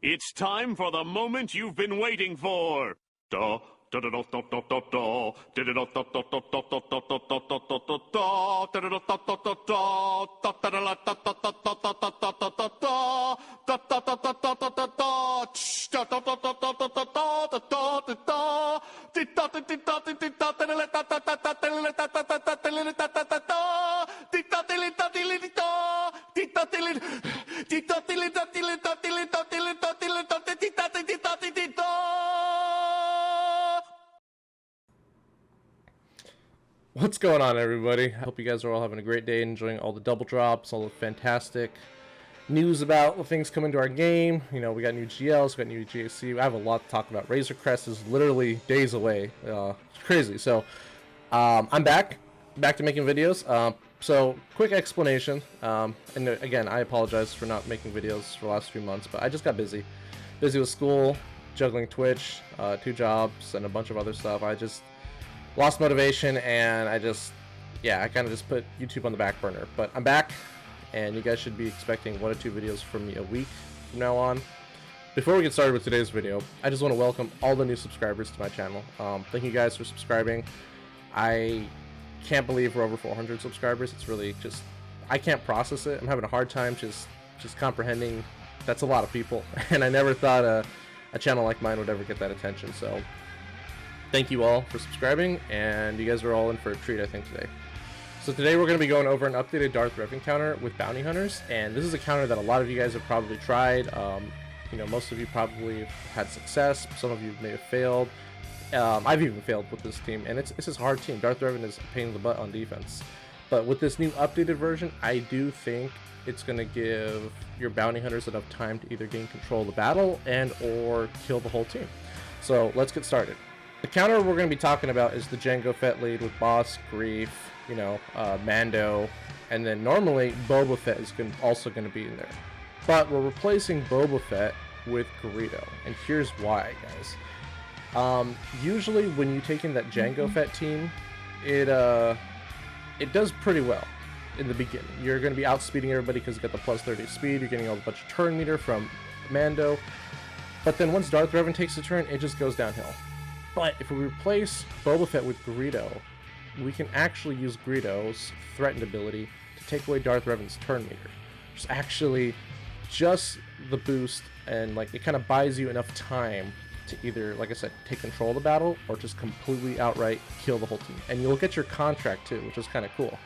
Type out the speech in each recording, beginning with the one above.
It's time for the moment you've been waiting for. Da, da, da, da, da, da, da, da. Da, da, da, da, da, da, da, da, da, da, da, da, da, da, da. Da, da, da, da, da, da, da. Da, da, da, da, da, da, da, da, da, da, da, da, da. Da, da, da, da, da, da, da, da. Tsh, da, da, da, da, da, da, da, da, da, da, da, da. Di, da, di, di, da, di, di, da, da, da, da, da, da, da, da, da, da, da, da, da, da, da, da, da. Di, da, di, li, da, di, li, di, da. Di, da, di, li, di, da, di, li, da, di, li, da, di, li, da, di, li, da, di, li, da, di, di, da, di, di, da, di, di, da. What's going on, everybody? I hope you guys are all having a great day, enjoying all the double drops, all the fantastic news about the things coming to our game. You know, we got new GLs, we got new GAC. I have a lot to talk about. Razor Crest is literally days away. It's crazy. So, I'm back to making videos. So, quick explanation. And again, I apologize for not making videos for the last few months, but I just got busy. Busy with school, juggling Twitch, 2 jobs, and a bunch of other stuff. I just lost motivation, and I kind of just put YouTube on the back burner. But I'm back, and you guys should be expecting 1 or 2 videos from me a week from now on. Before we get started with today's video, I just want to welcome all the new subscribers to my channel. Thank you guys for subscribing. I can't believe we're over 400 subscribers. It's really just, I can't process it. I'm having a hard time just comprehending that's a lot of people, and I never thought a channel like mine would ever get that attention. So thank you all for subscribing, and you guys are all in for a treat, I think, today. So today we're going to be going over an updated Darth Revan counter with bounty hunters, and this is a counter that a lot of you guys have probably tried. You know, most of you probably have had success, some of you may have failed. I've even failed with this team, and it's just a hard team. Darth Revan is a pain in the butt on defense. But with this new updated version, I do think it's going to give your bounty hunters enough time to either gain control of the battle and or kill the whole team. So let's get started. The counter we're going to be talking about is the Jango Fett lead with Boss, Grief, you know, Mando, and then normally Boba Fett is also going to be in there. But we're replacing Boba Fett with Greedo, and here's why, guys. Usually when you take in that Jango Fett team, it does pretty well in the beginning. You're going to be outspeeding everybody because you got the plus 30 speed, you're getting a bunch of turn meter from Mando, but then once Darth Revan takes a turn, it just goes downhill. But if we replace Boba Fett with Greedo, we can actually use Greedo's threatened ability to take away Darth Revan's turn meter. It's actually just the boost, and like it kind of buys you enough time to either, like I said, take control of the battle or just completely outright kill the whole team. And you'll get your contract too, which is kind of cool.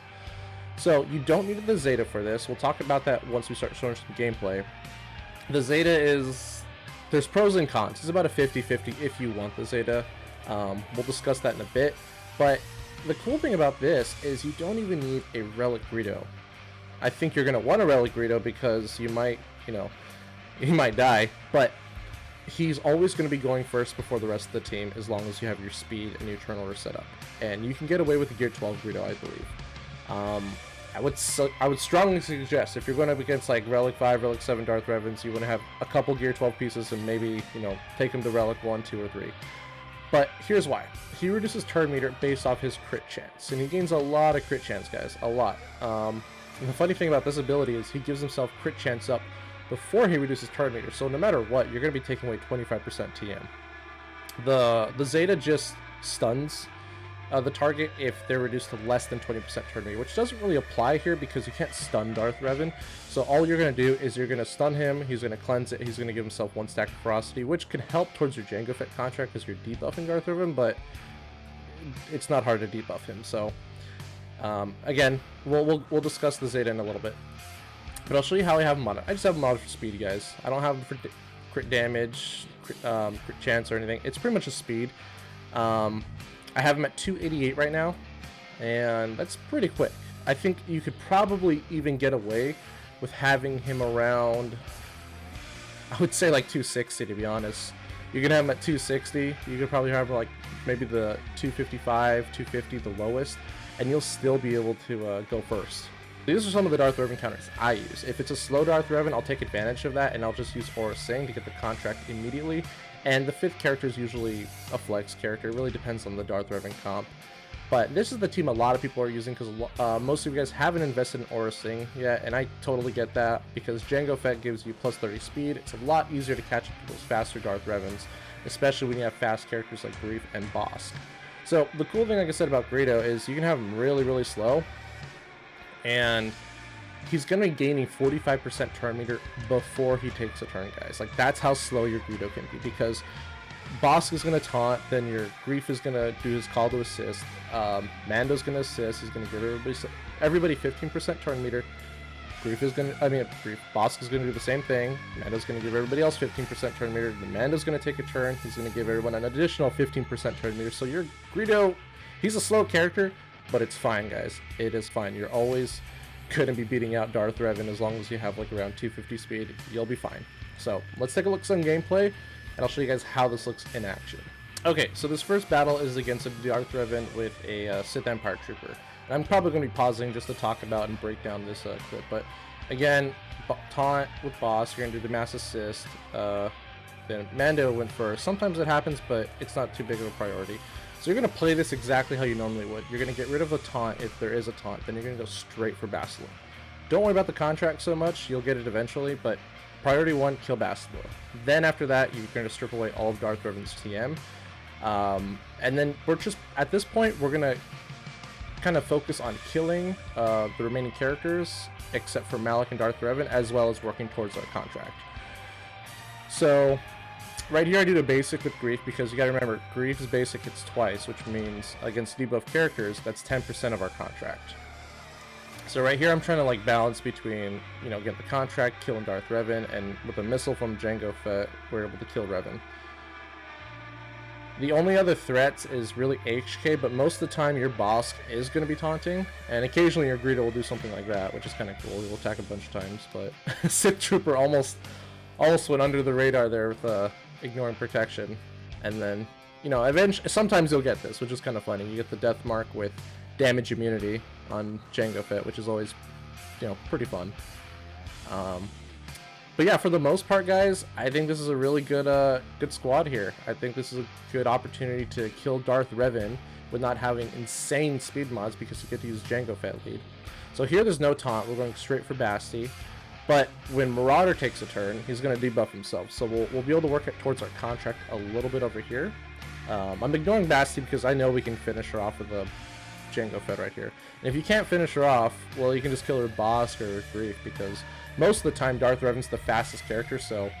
So you don't need the Zeta for this. We'll talk about that once we start showing some gameplay. The Zeta is, there's pros and cons. It's about a 50-50 if you want the Zeta. We'll discuss that in a bit, but the cool thing about this is you don't even need a Relic Greedo. I think you're going to want a Relic Greedo because you might, you know, he might die, but he's always going to be going first before the rest of the team as long as you have your speed and your turn order set up. And you can get away with the Gear 12 Greedo, I believe. I would strongly suggest if you're going up against like Relic 5, Relic 7 Darth Revans, you want to have a couple Gear 12 pieces and maybe, you know, take him to Relic 1, 2, or 3. But here's why. He reduces turn meter based off his crit chance, and he gains a lot of crit chance, guys, a lot. And the funny thing about this ability is he gives himself crit chance up before he reduces turn meter, so no matter what, you're going to be taking away 25% TM. The Zeta just stuns the target if they're reduced to less than 20% turn meter, which doesn't really apply here because you can't stun Darth Revan. So all you're going to do is you're going to stun him, he's going to cleanse it, he's going to give himself 1 stack of ferocity, which can help towards your Jango Fett contract because you're debuffing Darth Revan, but it's not hard to debuff him. So again, we'll discuss the Zeta in a little bit, but I'll show you how I have him modded. I just have him modded for speed, guys. I don't have him for crit damage, crit chance, or anything. It's pretty much a speed. I have him at 288 right now, and that's pretty quick. I think you could probably even get away with having him around, I would say like 260, to be honest. You can have him at 260, you could probably have like maybe the 255, 250, the lowest, and you'll still be able to go first. These are some of the Darth Revan counters I use. If it's a slow Darth Revan, I'll take advantage of that, and I'll just use Aura Sing to get the contract immediately. And the 5th character is usually a flex character. It really depends on the Darth Revan comp. But this is the team a lot of people are using because most of you guys haven't invested in Aura Sing yet, and I totally get that because Jango Fett gives you plus 30 speed. It's a lot easier to catch up to those faster Darth Revans, especially when you have fast characters like Greef and Bosk. So the cool thing, like I said, about Greedo is you can have him really, really slow, and he's going to be gaining 45% turn meter before he takes a turn, guys. Like, that's how slow your Greedo can be, because Bosk is going to taunt, then your Greef is going to do his call to assist, Mando's going to assist, he's going to give everybody 15% turn meter, Bosk is going to do the same thing, Mando's going to give everybody else 15% turn meter, then Mando's going to take a turn, he's going to give everyone an additional 15% turn meter, so your Greedo, he's a slow character, but it's fine, guys, it is fine. You're always going to be beating out Darth Revan as long as you have like around 250 speed, you'll be fine. So let's take a look at some gameplay, and I'll show you guys how this looks in action. Okay, so this first battle is against a Darth Revan with a Sith Empire Trooper. And I'm probably going to be pausing just to talk about and break down this clip, but again, taunt with Boss, you're going to do the mass assist, then Mando went first. Sometimes it happens, but it's not too big of a priority. So you're going to play this exactly how you normally would. You're going to get rid of the taunt if there is a taunt, then you're going to go straight for Bastila. Don't worry about the contract so much, you'll get it eventually, but priority 1, kill Bastila. Then after that, you're going to strip away all of Darth Revan's TM. And then we're just, at this point, we're going to kind of focus on killing the remaining characters, except for Malak and Darth Revan, as well as working towards our contract. So, right here I do the basic with Greef, because you gotta remember, Greef's basic hits twice, which means against debuff characters, that's 10% of our contract. So right here I'm trying to like balance between, you know, get the contract, killing Darth Revan, and with a missile from Jango Fett, we're able to kill Revan. The only other threats is really HK, but most of the time your Bosk is going to be taunting, and occasionally your Greedo will do something like that, which is kind of cool. He'll attack a bunch of times, but Sith Trooper almost went under the radar there with ignoring protection, and then, you know, eventually, sometimes you'll get this, which is kind of funny. You get the death mark with damage immunity on Jango Fett, which is always, you know, pretty fun. But yeah, for the most part, guys, I think this is a really good good squad here. I think this is a good opportunity to kill Darth Revan with not having insane speed mods, because you get to use Jango Fett lead. So here there's no taunt, we're going straight for Basti. But when Marauder takes a turn, he's going to debuff himself. So we'll be able to work towards our contract a little bit over here. I'm ignoring Basti because I know we can finish her off with a Jango Fett right here. And if you can't finish her off, well, you can just kill her with Bosk or Greef, because most of the time Darth Revan's the fastest character, so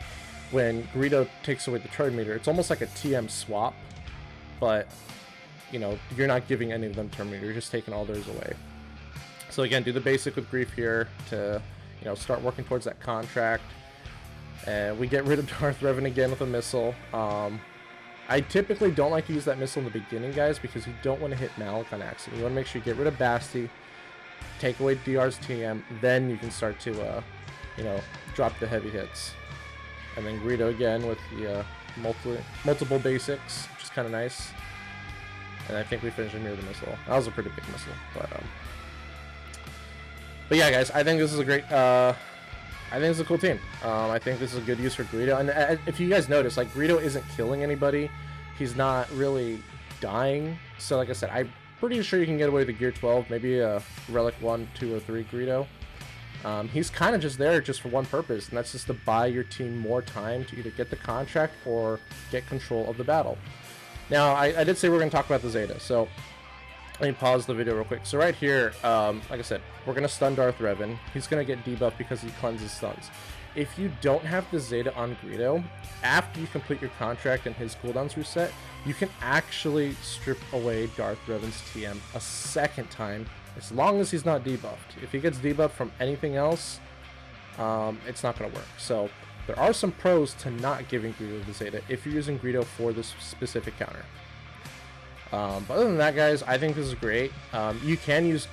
when Greedo takes away the turn meter, it's almost like a TM swap, but, you know, you're not giving any of them turn meter, you're just taking all theirs away. So again, do the basic with Greef here to, you know, start working towards that contract, and we get rid of Darth Revan again with a missile. I typically don't like to use that missile in the beginning, guys, because you don't want to hit Malak on accident. You want to make sure you get rid of Basti, take away DR's TM, then you can start to, you know, drop the heavy hits. And then Greedo again with the multiple basics, which is kind of nice. And I think we finished him here with the missile. That was a pretty big missile, but yeah, guys, I think this is a great, I think this is a cool team. I think this is a good use for Greedo. And if you guys notice, like, Greedo isn't killing anybody. He's not really dying. So like I said, I'm pretty sure you can get away with the Gear 12, maybe a Relic 1, 2, or 3 Greedo. He's kind of just there just for one purpose, and that's just to buy your team more time to either get the contract or get control of the battle. Now, I did say we're going to talk about the Zeta, so let me pause the video real quick. So right here, like I said, we're going to stun Darth Revan. He's going to get debuffed because he cleanses stuns. If you don't have the Zeta on Greedo, after you complete your contract and his cooldowns reset, you can actually strip away Darth Revan's TM a second time, as long as he's not debuffed. If he gets debuffed from anything else, it's not going to work. So there are some pros to not giving Greedo the Zeta if you're using Greedo for this specific counter. But other than that, guys, I think this is great. You can use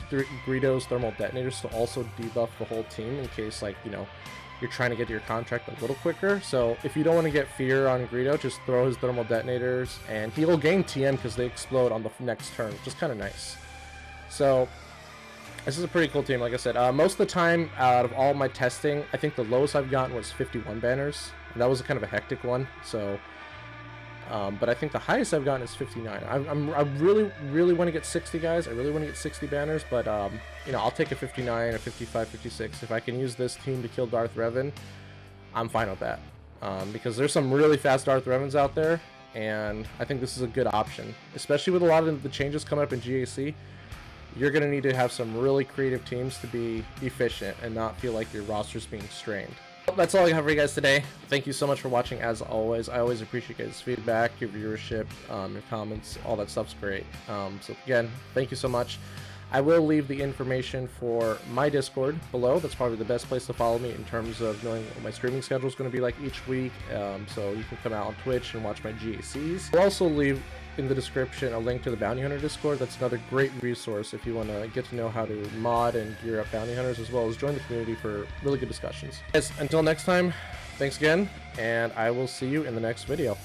Greedo's thermal detonators to also debuff the whole team in case, like, you know, you're trying to get to your contract a little quicker. So if you don't want to get fear on Greedo, just throw his thermal detonators, and he will gain TM because they explode on the next turn, which is kind of nice. So this is a pretty cool team, like I said. Most of the time, out of all my testing, I think the lowest I've gotten was 51 banners, and that was kind of a hectic one. So But I think the highest I've gotten is 59. I really want to get 60, guys. I really want to get 60 banners, but you know, I'll take a 59 or 55, 56. If I can use this team to kill Darth Revan, I'm fine with that. Because there's some really fast Darth Revans out there, and I think this is a good option, especially with a lot of the changes coming up in GAC. You're going to need to have some really creative teams to be efficient and not feel like your roster's being strained. That's all I have for you guys today. Thank you so much for watching, as always. I always appreciate you guys' feedback, your viewership, your comments, all that stuff's great. So again, thank you so much. I will leave the information for my Discord below. That's probably the best place to follow me in terms of knowing what my streaming schedule is going to be like each week. So you can come out on Twitch and watch my GACs. I'll also leave in the description a link to the Bounty Hunter Discord. That's another great resource if you want to get to know how to mod and gear up bounty hunters, as well as join the community for really good discussions. Guys, until next time, thanks again, and I will see you in the next video.